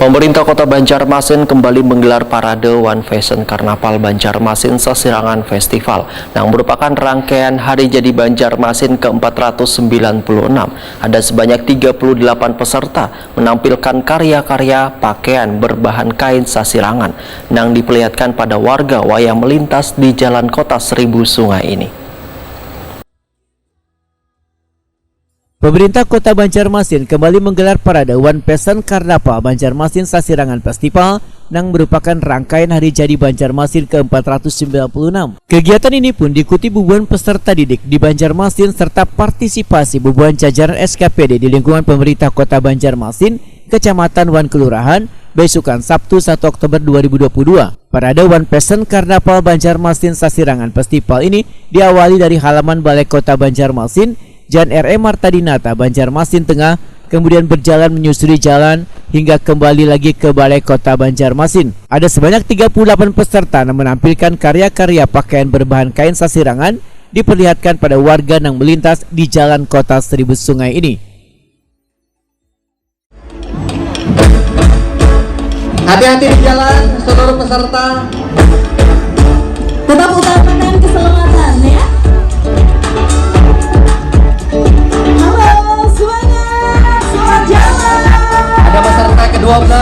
Pemerintah Kota Banjarmasin kembali menggelar parade One Fashion Karnaval Banjarmasin Sasirangan Festival yang merupakan rangkaian Hari Jadi Banjarmasin ke-496. Ada sebanyak 38 peserta menampilkan karya-karya pakaian berbahan kain sasirangan yang diperlihatkan pada warga wayang melintas di Jalan Kota Seribu Sungai ini. Pemerintah Kota Banjarmasin kembali menggelar parade One Fashion Karnaval Banjarmasin Sasirangan Festival yang merupakan rangkaian Hari Jadi Banjarmasin ke-496. Kegiatan ini pun diikuti ribuan peserta didik di Banjarmasin serta partisipasi ribuan jajaran SKPD di lingkungan pemerintah Kota Banjarmasin, Kecamatan Wan Kelurahan, besokan Sabtu 1 Oktober 2022. Parade One Fashion Karnaval Banjarmasin Sasirangan Festival ini diawali dari halaman Balai Kota Banjarmasin, Jalan R.E. Martadinata, Banjarmasin Tengah, kemudian berjalan menyusuri jalan hingga kembali lagi ke Balai Kota Banjarmasin. Ada sebanyak 38 peserta yang menampilkan karya-karya pakaian berbahan kain sasirangan diperlihatkan pada warga yang melintas di Jalan Kota Seribu Sungai ini. Hati-hati di jalan, seluruh peserta. Tetap utamakan keselamatan ya. Halo semuanya, selamat jalan. Ada peserta ke-12.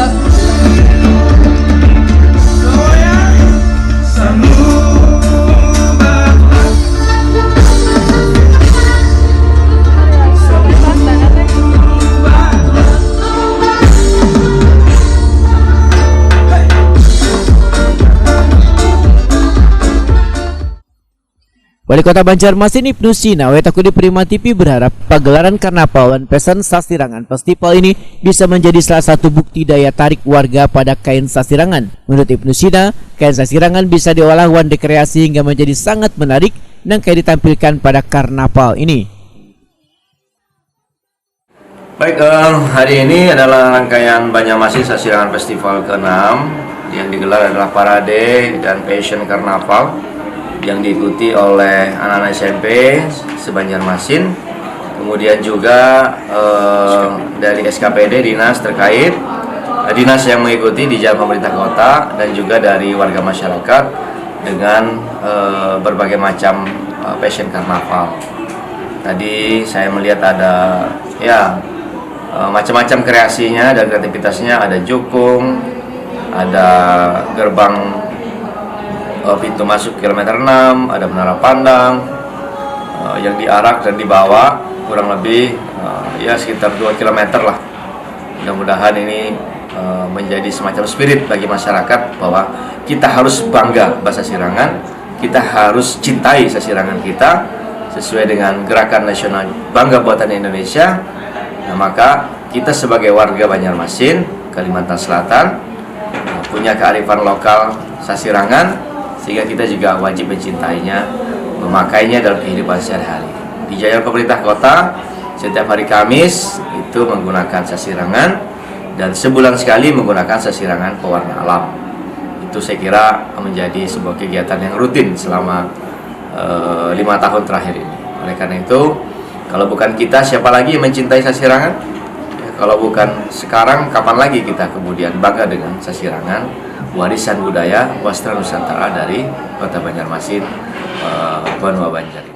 Wali Kota Banjarmasin Ibnu Sina Wetakudi Prima TV berharap pagelaran Karnaval One Fashion Sasirangan Festival ini bisa menjadi salah satu bukti daya tarik warga pada kain sasirangan. Menurut Ibnu Sina, kain sasirangan bisa diolah wan dekreasi hingga menjadi sangat menarik dan kayak ditampilkan pada karnaval ini. Baik, hari ini adalah rangkaian Banjarmasin Sasirangan Festival ke-6 yang digelar adalah parade dan fashion karnaval yang diikuti oleh anak-anak SMP se-Banjarmasin, kemudian juga dari SKPD dinas terkait, dinas yang mengikuti di jalan pemerintah kota, dan juga dari warga masyarakat dengan berbagai macam fashion karnaval. Tadi saya melihat ada macam-macam kreasinya dan kreativitasnya, ada jukung, ada gerbang pintu masuk kilometer 6, ada menara pandang yang diarak dan dibawa kurang lebih sekitar 2 km lah. Mudah-mudahan ini menjadi semacam spirit bagi masyarakat bahwa kita harus bangga bahasa Sasirangan, kita harus cintai Sasirangan kita sesuai dengan gerakan nasional Bangga Buatan Indonesia. Nah, maka kita sebagai warga Banjarmasin, Kalimantan Selatan, punya kearifan lokal Sasirangan, sehingga kita juga wajib mencintainya, memakainya dalam kehidupan sehari-hari. Di jalan pemerintah kota, setiap hari Kamis itu menggunakan sasirangan, dan sebulan sekali menggunakan sasirangan pewarna alam. Itu saya kira menjadi sebuah kegiatan yang rutin selama 5 tahun terakhir ini. Oleh karena itu, kalau bukan kita, siapa lagi yang mencintai sasirangan? Kalau bukan sekarang, kapan lagi kita kemudian bangga dengan sasirangan, warisan budaya wastra Nusantara dari Kota Banjarmasin, Banua Banjar.